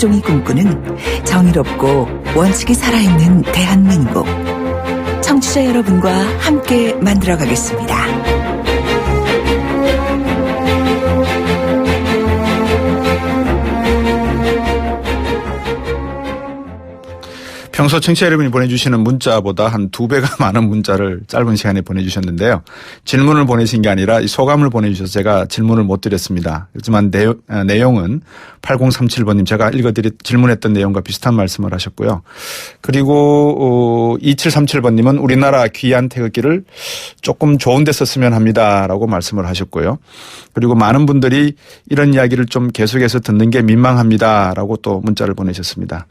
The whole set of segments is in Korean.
민주노총이 꿈꾸는 정의롭고 원칙이 살아있는 대한민국. 청취자 여러분과 함께 만들어가겠습니다. 평소 청취자 여러분이 보내주시는 문자보다 한 2배가 많은 문자를 짧은 시간에 보내주셨는데요. 질문을 보내신 게 아니라 소감을 보내주셔서 제가 질문을 못 드렸습니다. 하지만 내용은 8037번님 제가 질문했던 내용과 비슷한 말씀을 하셨고요. 그리고 2737번님은 우리나라 귀한 태극기를 조금 좋은 데 썼으면 합니다라고 말씀을 하셨고요. 그리고 많은 분들이 이런 이야기를 좀 계속해서 듣는 게 민망합니다라고 또 문자를 보내셨습니다.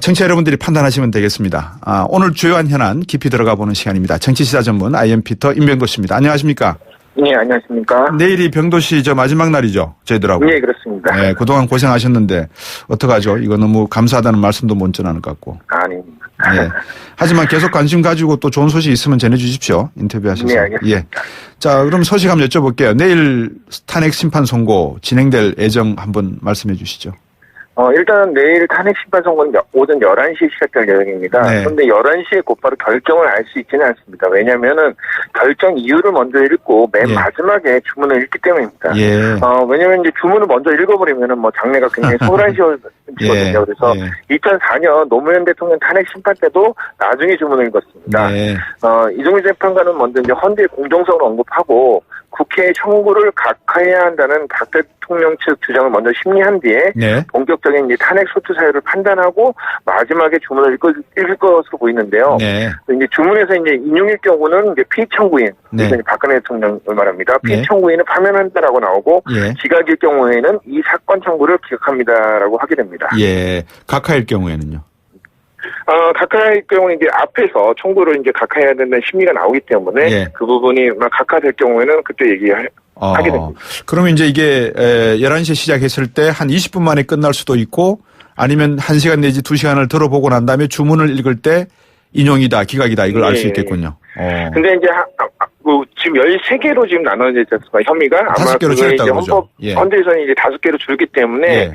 청취자 여러분들이 판단하시면 되겠습니다. 오늘 주요한 현안 깊이 들어가 보는 시간입니다. 정치시사 전문 IM피터 임병도 씨입니다. 안녕하십니까? 네, 안녕하십니까? 내일이 병도시 마지막 날이죠, 저희들하고. 네, 그렇습니다. 네, 그동안 고생하셨는데 어떡하죠? 이거 너무 감사하다는 말씀도 못 전하는 것 같고. 아닙니다. 네. 하지만 계속 관심 가지고 또 좋은 소식 있으면 전해주십시오. 인터뷰하셔서. 네, 알겠습니다. 예. 자, 그럼 소식 한번 여쭤볼게요. 내일 탄핵 심판 선고 진행될 예정 한번 말씀해 주시죠. 일단 내일 탄핵 심판 선고는 오전 11시에 시작될 예정입니다. 네. 그런데 11시에 곧바로 결정을 알 수 있지는 않습니다. 왜냐면은 결정 이유를 먼저 읽고 맨 예. 마지막에 주문을 읽기 때문입니다. 예. 왜냐면 이제 주문을 먼저 읽어버리면은 장래가 굉장히 소란시거든요. 예. 그래서 예. 2004년 노무현 대통령 탄핵 심판 때도 나중에 주문을 읽었습니다. 네. 이종희 재판관은 먼저 이제 헌재의 공정성을 언급하고 국회의 청구를 각하해야 한다는 박 대통령 측 주장을 먼저 심리한 뒤에 네. 본격적인 이제 탄핵 소추 사유를 판단하고 마지막에 주문을 읽을 것으로 보이는데요. 네. 이제 주문에서 이제 인용일 경우는 이제 피청구인, 네. 이제 박근혜 대통령을 말합니다. 네. 피청구인을 파면한다라고 나오고 예. 기각일 경우에는 이 사건 청구를 기각합니다라고 하게 됩니다. 예. 각하일 경우에는요. 각하의 경우는 이제 앞에서 청구를 이제 각하해야 된다는 심리가 나오기 때문에 예. 그 부분이 각하될 경우에는 그때 하게 됩니다. 그러면 이제 이게 11시에 시작했을 때 한 20분 만에 끝날 수도 있고 아니면 1시간 내지 2시간을 들어보고 난 다음에 주문을 읽을 때 인용이다, 기각이다 이걸 알 수 있겠군요. 근데 이제 지금 13개로 지금 나눠져 있었습니다. 혐의가 아마 5개로 줄였다고 그러죠. 예. 헌재에서는 이제 5개로 줄기 때문에 예.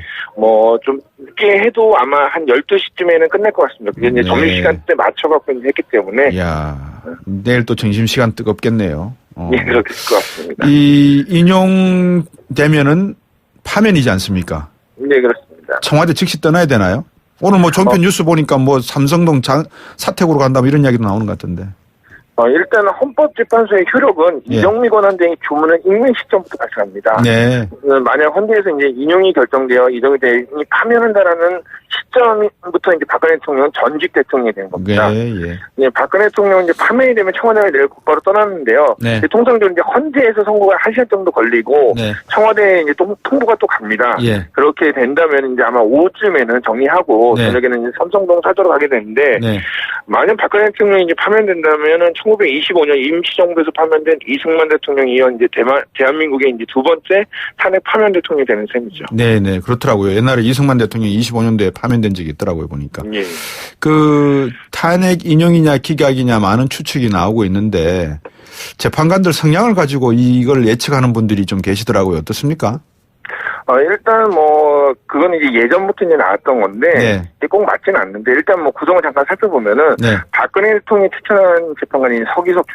좀 늦게 해도 아마 한 12시쯤에는 끝날 것 같습니다. 그게 이제 네. 점심시간 때 맞춰갖고 이제 했기 때문에. 이야, 내일 또 점심시간 뜨겁겠네요. 예, 그렇게 될 것 같습니다. 이 인용되면은 파면이지 않습니까? 네, 그렇습니다. 청와대 즉시 떠나야 되나요? 오늘 종편 뉴스 보니까 삼성동 사택으로 간다 이런 이야기도 나오는 것 같은데. 일단 헌법재판소의 효력은 예. 이정미 권한대행이 주문을 읽는 시점부터 발생합니다. 네. 만약 헌재에서 이제 인용이 결정되어 이정미 대행이 파면한다라는 시점부터 이제 박근혜 대통령은 전직 대통령이 되는 겁니다. 예. 예, 박근혜 대통령은 이제 파면이 되면 청와대를 내일 곧바로 떠났는데요. 네. 통상적으로 이제 헌재에서 선고가 1시간 정도 걸리고 네. 청와대에 이제 통보가 또 갑니다. 예. 그렇게 된다면 이제 아마 오후쯤에는 정리하고 네. 저녁에는 이제 삼성동 사저로 가게 되는데 네. 만약 박근혜 대통령이 이제 파면된다면은 1925년 임시정부에서 파면된 이승만 대통령이 이어 이제 대한민국의 이제 두 번째 탄핵 파면 대통령이 되는 셈이죠. 네. 그렇더라고요. 옛날에 이승만 대통령이 25년도에 파면된 적이 있더라고요, 보니까. 예. 그 탄핵 인용이냐 기각이냐 많은 추측이 나오고 있는데 재판관들 성향을 가지고 이걸 예측하는 분들이 좀 계시더라고요. 어떻습니까? 일단 그건 이제 예전부터 이제 나왔던 건데 네. 꼭 맞지는 않는데 일단 구성을 잠깐 살펴보면은 네. 박근혜 대통령이 추천한 재판관이 서기석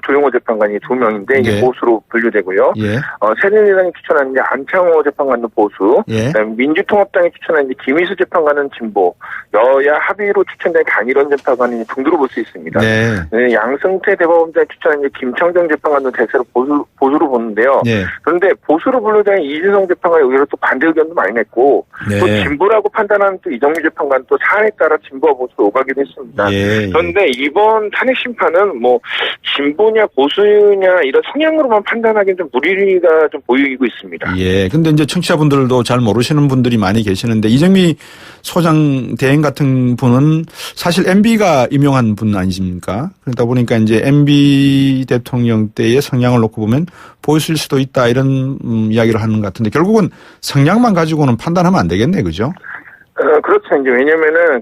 조용호 재판관이 2명인데 이게 예. 보수로 분류되고요. 예. 새누리당이 추천한 이제 안창호 재판관도 보수, 예. 그다음에 민주통합당이 추천한 이제 김희수 재판관은 진보, 여야 합의로 추천된 강일원 재판관이 중도로 볼 수 있습니다. 네. 네, 양승태 대법원장이 추천한 이제 김창정 재판관도 대체로 보수로 보는데요. 네. 그런데 보수로 분류된 이준성 재판관이 의외로 또 반대 의견도 많이 냈고 네. 또 진보라고 판단하는 또 이정미 재판관 또 사안에 따라 진보와 보수가 오가기도 했습니다. 예. 그런데 이번 탄핵 심판은 진보냐 보수냐 이런 성향으로만 판단하기는 좀 무리가 좀 보이고 있습니다. 예. 근데 이제 청취자분들도 잘 모르시는 분들이 많이 계시는데 이정미 소장 대행 같은 분은 사실 MB가 임용한 분 아니십니까? 그러다 보니까 이제 MB 대통령 때의 성향을 놓고 보면 보수일 수도 있다 이런 이야기를 하는 것 같은데 결국은 성향만 가지고는 판단하면 안 되겠네, 그죠? 그렇죠. 이제 왜냐면은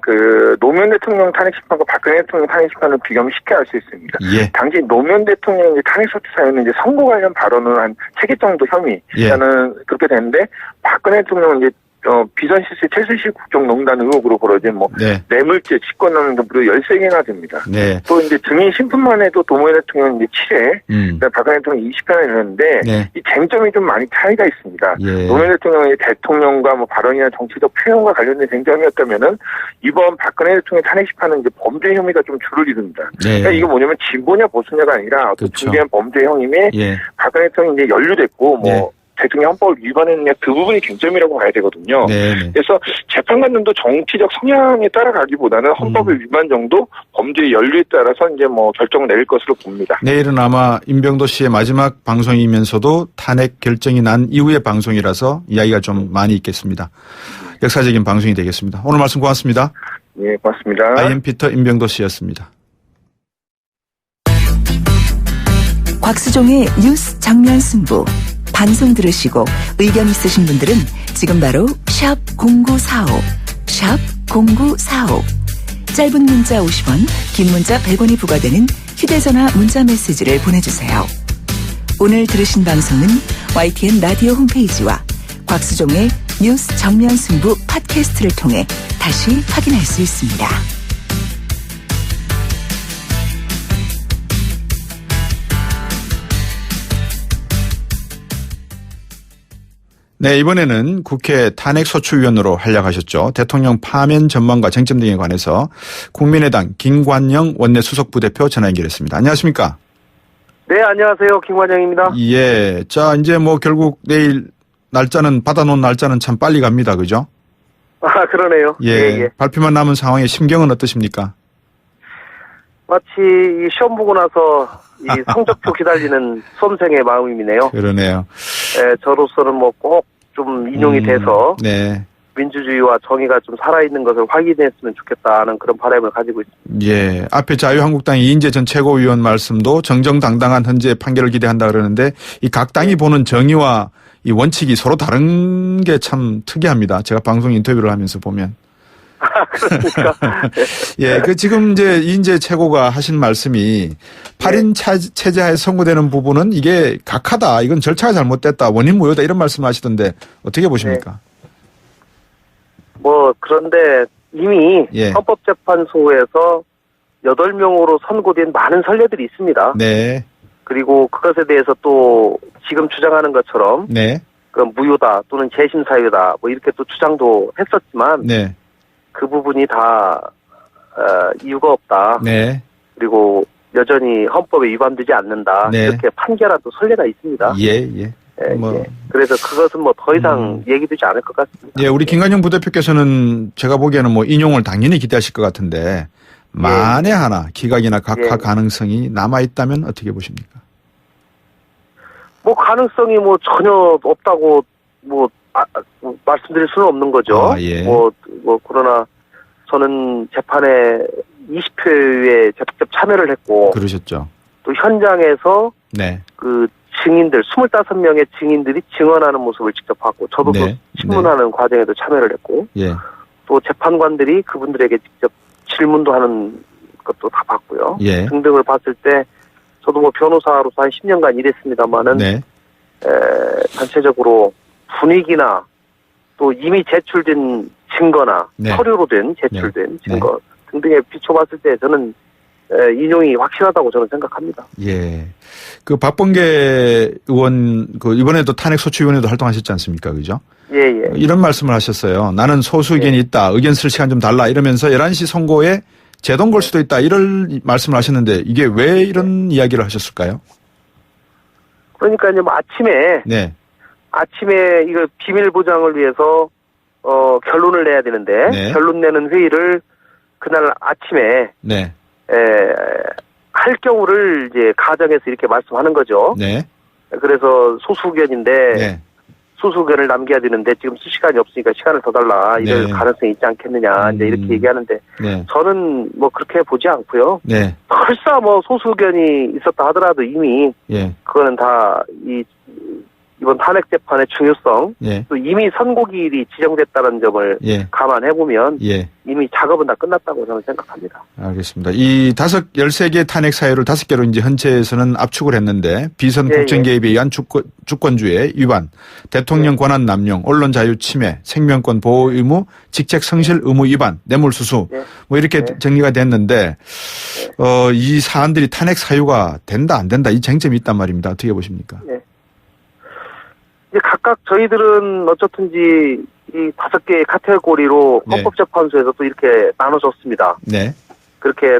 노무현 대통령 탄핵 심판과 박근혜 대통령 탄핵 심판을 비교하면 쉽게 알 수 있습니다. 예. 당시 노무현 대통령 탄핵 소추 사유는 이제 선거 관련 발언을 한 3개 정도 혐의라는 그렇게 되는데 박근혜 대통령은 이제 비선실세 최순실 국정농단 의혹으로 벌어진 네. 뇌물죄 직권남용 등 무려 13개나 됩니다. 네. 또 이제 증인 신분만 해도 노무현 대통령 이제 7회, 박근혜 대통령 20회나 이러는데 네. 이 쟁점이 좀 많이 차이가 있습니다. 예. 노무현 대통령의 대통령과 뭐 발언이나 정치적 표현과 관련된 쟁점이었다면은 이번 박근혜 대통령 탄핵 심판은 이제 범죄 혐의가 좀 줄을 이룹니다. 네. 그러니까 이게 뭐냐면 진보냐 보수냐가 아니라 어떤 그렇죠. 중대한 범죄 형임에 예. 박근혜 대통령이 이제 연루됐고 뭐 네. 대통령 헌법을 위반했느냐 그 부분이 쟁점이라고 봐야 되거든요. 네. 그래서 재판관들도 정치적 성향에 따라가기보다는 헌법의 위반 정도, 범죄의 연루에 따라서 이제 뭐 결정을 내릴 것으로 봅니다. 내일은 아마 임병도 씨의 마지막 방송이면서도 탄핵 결정이 난 이후의 방송이라서 이야기가 좀 많이 있겠습니다. 역사적인 방송이 되겠습니다. 오늘 말씀 고맙습니다. 예, 고맙습니다. IM 피터 임병도 씨였습니다. 곽수종의 뉴스 정면 승부. 방송 들으시고 의견 있으신 분들은 지금 바로 샵 0945, 샵 0945. 짧은 문자 50원, 긴 문자 100원이 부과되는 휴대전화 문자 메시지를 보내주세요. 오늘 들으신 방송은 YTN 라디오 홈페이지와 곽수종의 뉴스 정면 승부 팟캐스트를 통해 다시 확인할 수 있습니다. 네, 이번에는 국회 탄핵소추위원으로 활약하셨죠. 대통령 파면 전망과 쟁점 등에 관해서 국민의당 김관영 원내수석부대표 전화 연결했습니다. 안녕하십니까? 네, 안녕하세요. 김관영입니다. 예. 자, 이제 뭐 결국 내일 날짜는, 받아놓은 날짜는 참 빨리 갑니다. 그죠? 아, 그러네요. 예. 발표만 남은 상황에 심경은 어떠십니까? 마치 이 시험 보고 나서 이 성적표 기다리는 수험생의 마음이네요. 그러네요. 예, 저로서는 뭐 꼭 좀 인용이 돼서 네. 민주주의와 정의가 좀 살아있는 것을 확인했으면 좋겠다는 그런 바람을 가지고 있습니다. 예. 앞에 자유한국당 이인재 전 최고위원 말씀도 정정당당한 헌재의 판결을 기대한다 그러는데 이 각 당이 보는 정의와 이 원칙이 서로 다른 게 참 특이합니다. 제가 방송 인터뷰를 하면서 보면. 그러니까. 예, 그 지금 이제 이인재 최고가 하신 말씀이 8인 체제하에 선고되는 부분은 이게 각하다. 이건 절차가 잘못됐다. 원인 무효다. 이런 말씀을 하시던데 어떻게 보십니까? 뭐 그런데 이미 예. 헌법재판소에서 8명으로 선고된 많은 선례들이 있습니다. 네. 그리고 그것에 대해서 또 지금 주장하는 것처럼 네. 그 무효다 또는 재심 사유다 뭐 이렇게 또 주장도 했었지만 네. 그 부분이 다 이유가 없다. 네. 그리고 여전히 헌법에 위반되지 않는다. 네. 이렇게 판결한 또 선례가 있습니다. 예. 예, 뭐. 예. 그래서 그것은 뭐 더 이상 얘기되지 않을 것 같습니다. 예, 우리 김관영 부대표께서는 제가 보기에는 뭐 인용을 당연히 기대하실 것 같은데 만에 하나 기각이나 각하 예. 가능성이 남아있다면 어떻게 보십니까? 뭐 가능성이 뭐 전혀 없다고 뭐 말씀드릴 수는 없는 거죠. 아, 예. 뭐 그러나 저는 재판에 20회에 직접 참여를 했고 그러셨죠. 또 현장에서 네. 그 증인들 25명의 증인들이 증언하는 모습을 직접 봤고 저도 또 네. 신문하는 과정에도 참여를 했고 예. 또 재판관들이 그분들에게 직접 질문도 하는 것도 다 봤고요. 예. 등등을 봤을 때 저도 뭐 변호사로서 한 10년간 일했습니다마는 네. 전체적으로 분위기나 또 이미 제출된 증거나 네. 서류로 된 제출된 네. 증거 등등에 비춰봤을 때 저는 인용이 확실하다고 저는 생각합니다. 예. 그 박범계 의원 그 이번에도 탄핵소추위원회도 활동하셨지 않습니까? 그죠? 예. 이런 말씀을 하셨어요. 나는 소수 의견이 있다. 의견 쓸 시간 좀 달라. 이러면서 11시 선고에 제동 걸 수도 있다. 이런 말씀을 하셨는데 이게 왜 이런 이야기를 하셨을까요? 그러니까 이제 뭐 아침에 이거 비밀 보장을 위해서 결론을 내야 되는데 네. 결론 내는 회의를 그날 아침에 네. 할 경우를 이제 가정해서 이렇게 말씀하는 거죠. 네. 그래서 소수 의견인데 네. 소수 의견을 남겨야 되는데 지금 쓸 시간이 없으니까 시간을 더 달라 이럴 네. 가능성이 있지 않겠느냐 이제 이렇게 얘기하는데 네. 저는 뭐 그렇게 보지 않고요. 네. 설사 뭐 소수 의견이 있었다 하더라도 이미 예. 그거는 다 이 이번 탄핵 재판의 중요성, 예. 또 이미 선고기일이 지정됐다는 점을 예. 감안해보면 예. 이미 작업은 다 끝났다고 저는 생각합니다. 알겠습니다. 이 13개 탄핵 사유를 5개로 이제 헌재에서는 압축을 했는데 비선 예, 국정 예. 개입에 의한 주권주의 위반, 대통령 권한 남용, 언론 자유 침해, 생명권 보호 의무, 직책 성실 의무 위반, 뇌물수수 예. 뭐 이렇게 예. 정리가 됐는데 이 사안들이 탄핵 사유가 된다 안 된다 이 쟁점이 있단 말입니다. 어떻게 보십니까? 예. 이제 각각 저희들은 어쨌든지 이 5개의 카테고리로 네. 헌법재판소에서 또 이렇게 나눠줬습니다. 네. 그렇게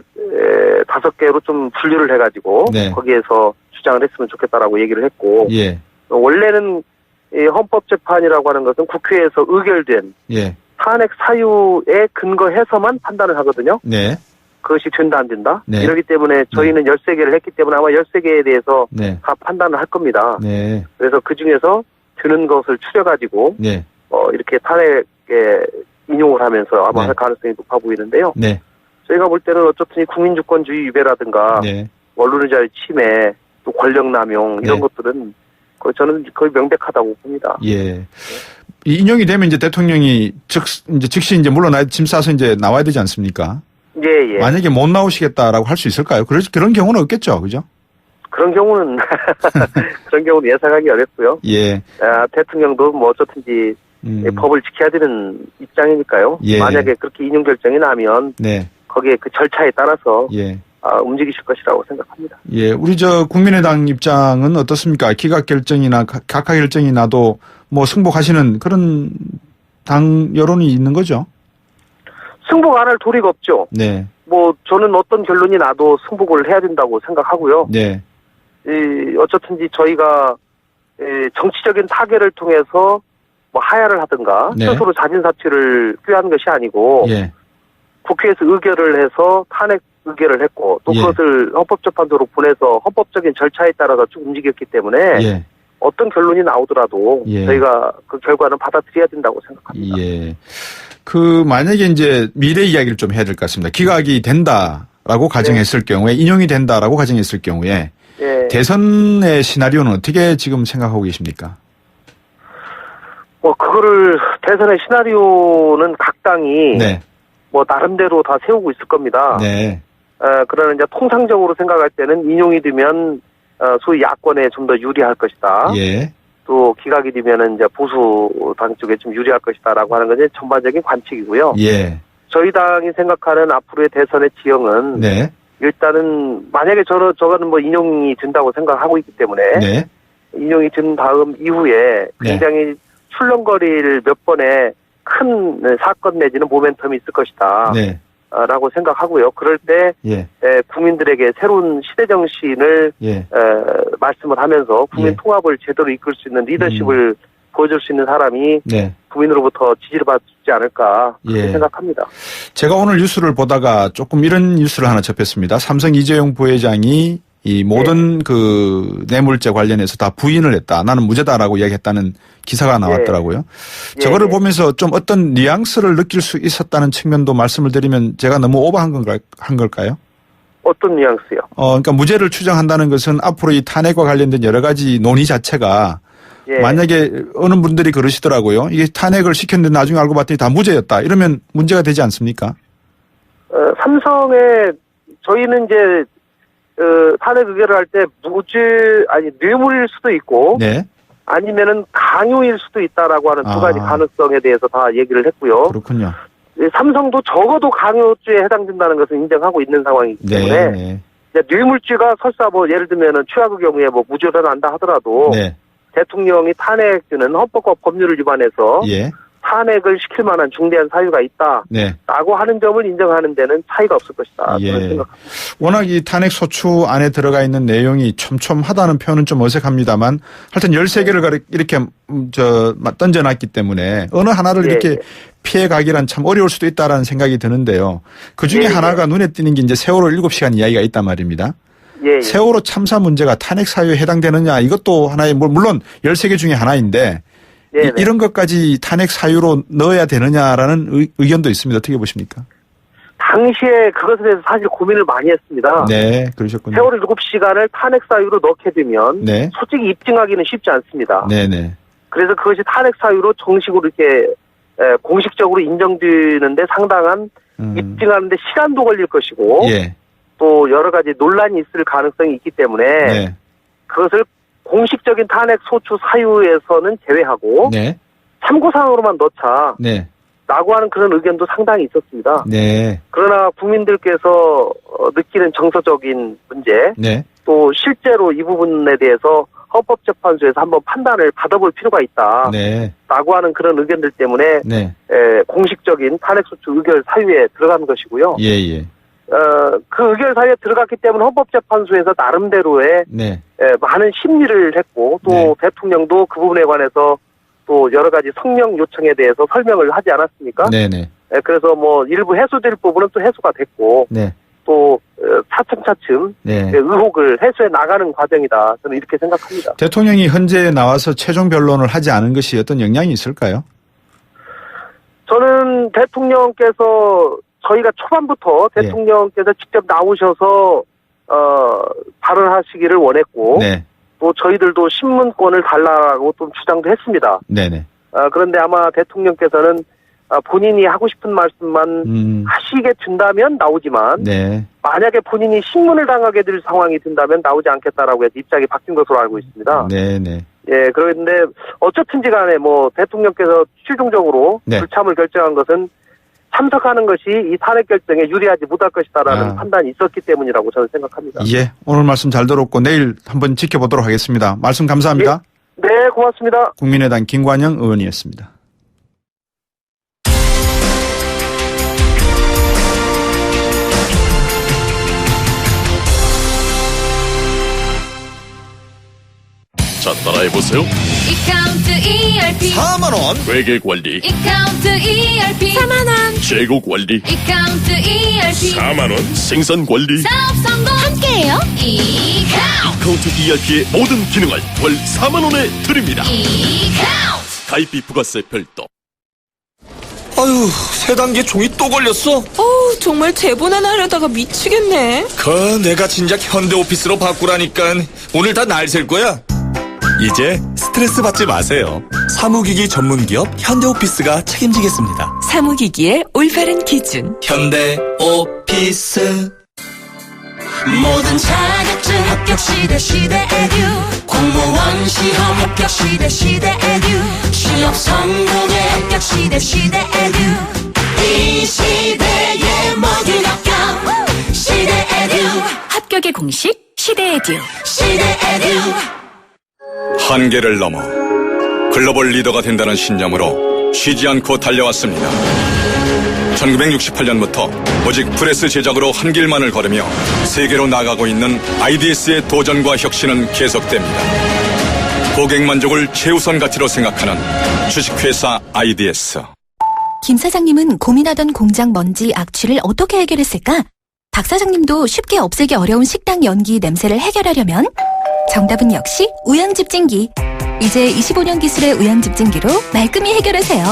5개로 좀 분류를 해가지고 네. 거기에서 주장을 했으면 좋겠다라고 얘기를 했고 예. 원래는 이 헌법재판이라고 하는 것은 국회에서 의결된 예. 탄핵 사유에 근거해서만 판단을 하거든요. 네. 그것이 된다 안 된다. 네. 이러기 때문에 저희는 13개를 했기 때문에 아마 13개에 대해서 네. 다 판단을 할 겁니다. 네. 그래서 그중에서 드는 것을 추려가지고 네. 이렇게 탄핵에 인용을 하면서 아마 네. 할 가능성이 높아 보이는데요. 네. 저희가 볼 때는 어쨌든 이 국민주권주의 위배라든가 네. 언론의 자유 침해, 또 권력남용 이런 네. 것들은 저는 거의 명백하다고 봅니다. 예. 이 인용이 되면 이제 대통령이 즉시 이제 물러나 짐 싸서 이제 나와야 되지 않습니까? 예, 예. 만약에 못 나오시겠다라고 할 수 있을까요? 그런 경우는 없겠죠, 그죠? 그런 경우는 예상하기 어렵고요. 예. 대통령도 뭐 어쨌든지 법을 지켜야 되는 입장이니까요. 예. 만약에 그렇게 인용 결정이 나면 네. 거기에 그 절차에 따라서 예. 움직이실 것이라고 생각합니다. 예. 우리 국민의당 입장은 어떻습니까? 기각 결정이나 각하 결정이 나도 뭐 승복하시는 그런 당 여론이 있는 거죠? 승복 안 할 도리가 없죠. 네. 뭐 저는 어떤 결론이 나도 승복을 해야 된다고 생각하고요. 네. 어쨌든지 저희가 정치적인 타결을 통해서 뭐 하야를 하든가 네. 스스로 자진 사퇴를 꾀한 것이 아니고 예. 국회에서 의결을 해서 탄핵 의결을 했고 또 예. 그것을 헌법재판소로 보내서 헌법적인 절차에 따라서 쭉 움직였기 때문에 예. 어떤 결론이 나오더라도 예. 저희가 그 결과는 받아들여야 된다고 생각합니다. 예. 만약에 이제 미래 이야기를 좀 해야 될 것 같습니다. 기각이 된다라고 가정했을 경우에, 인용이 된다라고 가정했을 경우에, 예. 대선의 시나리오는 어떻게 지금 생각하고 계십니까? 그거를 대선의 시나리오는 각 당이 네. 뭐 나름대로 다 세우고 있을 겁니다. 네. 그러나 이제 통상적으로 생각할 때는 인용이 되면 소위 야권에 좀 더 유리할 것이다. 예. 또 기각이 되면은 이제 보수 당 쪽에 좀 유리할 것이다라고 하는 것이 전반적인 관측이고요. 예. 저희 당이 생각하는 앞으로의 대선의 지형은 네. 일단은 만약에 저거는 뭐 인용이 된다고 생각하고 있기 때문에 네. 인용이 된 다음 이후에 굉장히 출렁거릴 몇 번의 큰 사건 내지는 모멘텀이 있을 것이다. 네. 라고 생각하고요. 그럴 때 예. 국민들에게 새로운 시대 정신을 예. 말씀을 하면서 국민 예. 통합을 제대로 이끌 수 있는 리더십을 보여줄 수 있는 사람이 네. 국민으로부터 지지를 받지 않을까 그렇게 예. 생각합니다. 제가 오늘 뉴스를 보다가 조금 이런 뉴스를 하나 접했습니다. 삼성 이재용 부회장이 이 모든 그 뇌물죄 관련해서 다 부인을 했다. 나는 무죄다라고 이야기했다는 기사가 나왔더라고요. 저거를 보면서 좀 어떤 뉘앙스를 느낄 수 있었다는 측면도 말씀을 드리면 제가 너무 오버한 걸까요? 어떤 뉘앙스요? 그러니까 무죄를 추정한다는 것은 앞으로 이 탄핵과 관련된 여러 가지 논의 자체가 만약에 어느 분들이 그러시더라고요. 이게 탄핵을 시켰는데 나중에 알고 봤더니 다 무죄였다. 이러면 문제가 되지 않습니까? 삼성에 저희는 이제 탄핵 의결을 할 때 뇌물일 수도 있고 네. 아니면은 강요일 수도 있다라고 하는 두 가지 가능성에 대해서 다 얘기를 했고요. 그렇군요. 삼성도 적어도 강요죄에 해당된다는 것을 인정하고 있는 상황이기 때문에 네. 뇌물죄가 설사 뭐 예를 들면은 최악의 경우에 뭐 무죄로 난다 하더라도 네. 대통령이 탄핵죄는 헌법과 법률을 위반해서 예. 탄핵을 시킬 만한 중대한 사유가 있다라고 네. 하는 점을 인정하는 데는 차이가 없을 것이다. 예. 저는 생각합니다. 워낙 이 탄핵 소추 안에 들어가 있는 내용이 촘촘하다는 표현은 좀 어색합니다만 하여튼 13개를 이렇게 던져놨기 때문에 어느 하나를 이렇게 피해가기란 참 어려울 수도 있다라는 생각이 드는데요. 그중에 하나가 눈에 띄는 게 이제 세월호 7시간 이야기가 있단 말입니다. 세월호 참사 문제가 탄핵 사유에 해당되느냐 이것도 하나의 물론 13개 중에 하나인데 이런 것까지 탄핵 사유로 넣어야 되느냐라는 의견도 있습니다. 어떻게 보십니까? 당시에 그것에 대해서 사실 고민을 많이 했습니다. 네, 그러셨군요. 세월 7시간을 탄핵 사유로 넣게 되면 네. 솔직히 입증하기는 쉽지 않습니다. 네네. 그래서 그것이 탄핵 사유로 정식으로 이렇게 공식적으로 인정되는데 상당한 입증하는데 시간도 걸릴 것이고 예. 또 여러 가지 논란이 있을 가능성이 있기 때문에 네. 그것을 공식적인 탄핵 소추 사유에서는 제외하고 네. 참고사항으로만 넣자 네. 라고 하는 그런 의견도 상당히 있었습니다. 네. 그러나 국민들께서 느끼는 정서적인 문제 네. 또 실제로 이 부분에 대해서 헌법재판소에서 한번 판단을 받아볼 필요가 있다 네. 라고 하는 그런 의견들 때문에 네. 공식적인 탄핵소추 의결 사유에 들어간 것이고요. 예, 예. 그 의결 사유에 들어갔기 때문에 헌법재판소에서 나름대로의 네. 많은 심리를 했고 또 네. 대통령도 그 부분에 관해서 또 여러 가지 성명 요청에 대해서 설명을 하지 않았습니까? 네네. 그래서 뭐 일부 해소될 부분은 또 해소가 됐고 네. 또 차츰차츰 네. 의혹을 해소해 나가는 과정이다. 저는 이렇게 생각합니다. 대통령이 현재 나와서 최종 변론을 하지 않은 것이 어떤 영향이 있을까요? 저는 대통령께서 저희가 초반부터 네. 대통령께서 직접 나오셔서 발언하시기를 원했고 네. 또 저희들도 신문권을 달라고 좀 주장도 했습니다. 네네. 그런데 아마 대통령께서는 본인이 하고 싶은 말씀만 하시게 된다면 나오지만 네. 만약에 본인이 신문을 당하게 될 상황이 된다면 나오지 않겠다라고 해서 입장이 바뀐 것으로 알고 있습니다. 네네. 예, 그런데 어쨌든지 간에 뭐 대통령께서 최종적으로 네. 불참을 결정한 것은 참석하는 것이 이 탄핵 결정에 유리하지 못할 것이다라는 판단이 있었기 때문이라고 저는 생각합니다. 예, 오늘 말씀 잘 들었고 내일 한번 지켜보도록 하겠습니다. 말씀 감사합니다. 예. 네, 고맙습니다. 국민의당 김관영 의원이었습니다. 자, 따라해보세요. 이카운트 ERP 4만원. 회계관리. 이카운트 ERP 4만원 재고관리. 이카운트 ERP 4만원. 생산관리. 사업 성공 함께해요. 이카운트 카운트 ERP의 모든 기능을 월 4만원에 드립니다. 이카운트 가입비 부가세 별도. 아유, 세 단계 종이 또 걸렸어? 정말 재본하나 하려다가 미치겠네. 내가 진작 현대오피스로 바꾸라니까. 오늘 다 날 셀 거야. 이제 스트레스 받지 마세요. 사무기기 전문기업 현대오피스가 책임지겠습니다. 사무기기의 올바른 기준. 현대오피스. 모든 자격증 합격 시대 에듀 공무원 시험 합격 시대 에듀 취업 성공의 합격 시대 에듀 이 시대의 모든 합격 시대 에듀 합격의 공식 시대 에듀 한계를 넘어 글로벌 리더가 된다는 신념으로 쉬지 않고 달려왔습니다. 1968년부터 오직 프레스 제작으로 한 길만을 걸으며 세계로 나가고 있는 IDS의 도전과 혁신은 계속됩니다. 고객 만족을 최우선 가치로 생각하는 주식회사 IDS. 김 사장님은 고민하던 공장 먼지 악취를 어떻게 해결했을까? 박 사장님도 쉽게 없애기 어려운 식당 연기 냄새를 해결하려면 정답은 역시 우양집진기. 이제 25년 기술의 우양집진기로 말끔히 해결하세요.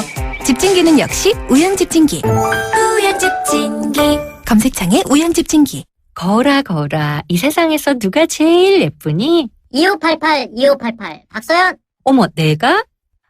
집진기는 역시 우양집진기. 우양집진기 검색창에 우양집진기. 거라 이 세상에서 누가 제일 예쁘니? 2588 박서연. 어머, 내가?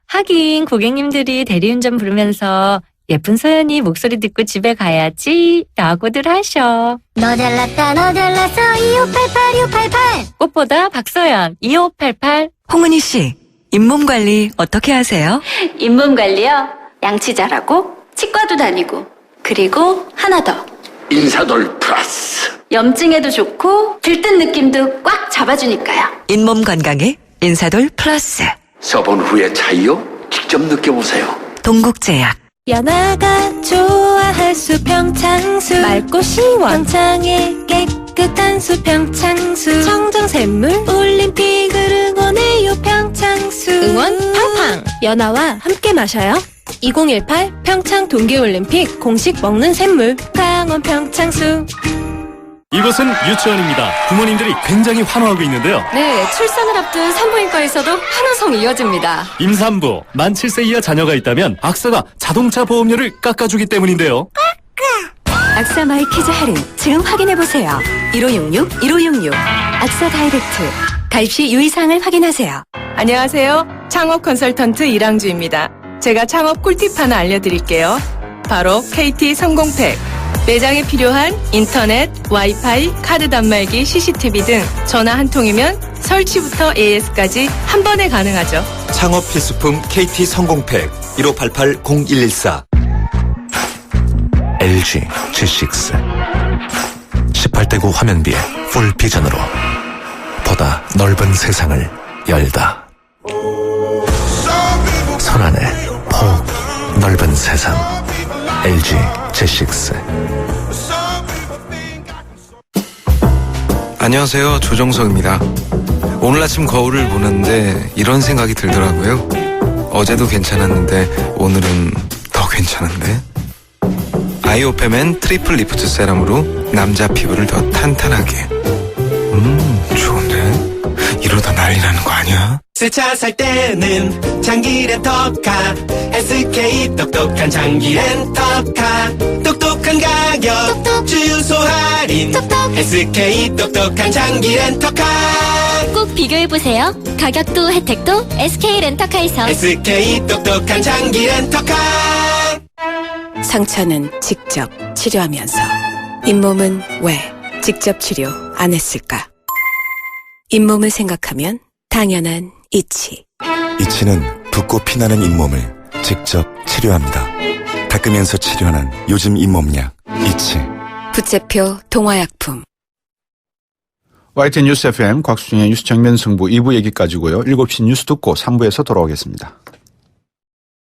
하긴 고객님들이 대리운전 부르면서 예쁜 소연이 목소리 듣고 집에 가야지 라고들 하셔. 너 잘났다 너 잘났어 2588 꽃보다 박소연 2588. 홍은희 씨, 잇몸 관리 어떻게 하세요? 잇몸 관리요? 양치 잘하고 치과도 다니고 그리고 하나 더 인사돌 플러스. 염증에도 좋고 들뜬 느낌도 꽉 잡아주니까요. 잇몸 건강에 인사돌 플러스. 써본 후의 차이요? 직접 느껴보세요. 동국제약. 연아가 좋아할 수 평창수 맑고 시원 평창의 깨끗한 수 평창수 청정샘물 올림픽을 응원해요 평창수 응원 팡팡 연아와 함께 마셔요. 2018 평창 동계올림픽 공식 먹는 샘물 강원 평창수. 이곳은 유치원입니다. 부모님들이 굉장히 환호하고 있는데요. 네, 출산을 앞둔 산부인과에서도 환호성이 이어집니다. 임산부, 만 7세 이하 자녀가 있다면 악사가 자동차 보험료를 깎아주기 때문인데요. 악사 마이키즈 할인 지금 확인해보세요. 1566-1566 악사 다이렉트 가입 시 유의사항을 확인하세요. 안녕하세요. 창업 컨설턴트 이랑주입니다. 제가 창업 꿀팁 하나 알려드릴게요. 바로 KT 성공팩. 매장에 필요한 인터넷, 와이파이, 카드 단말기, CCTV 등 전화 한 통이면 설치부터 AS까지 한 번에 가능하죠. 창업 필수품 KT 성공팩 1588-0114 LG G6 18대9 화면비에 풀 비전으로 보다 넓은 세상을 열다. 손안에 폭 넓은 세상 LG G6. 안녕하세요, 조정석입니다. 오늘 아침 거울을 보는데 이런 생각이 들더라고요. 어제도 괜찮았는데 오늘은 더 괜찮은데? 아이오페맨 트리플 리프트 세럼으로 남자 피부를 더 탄탄하게. 좋은데? 이러다 난리 나는 거 아니야? 새 차 살 때는 장기 렌터카 SK 똑똑한 장기 렌터카 똑똑한 가격 주유소 할인 SK 똑똑한 장기 렌터카 꼭 비교해보세요. 가격도 혜택도 SK 렌터카에서. SK 똑똑한 장기 렌터카. 상처는 직접 치료하면서 잇몸은 왜 직접 치료 안 했을까? 잇몸을 생각하면 당연한 이치. 이치는 붓고 피나는 잇몸을 직접 치료합니다. 닦으면서 치료하는 요즘 잇몸약 이치. 부채표 동화약품. YTN 뉴스 FM 곽수중의 뉴스 정면 승부 2부 얘기까지고요. 7시 뉴스 듣고 3부에서 돌아오겠습니다.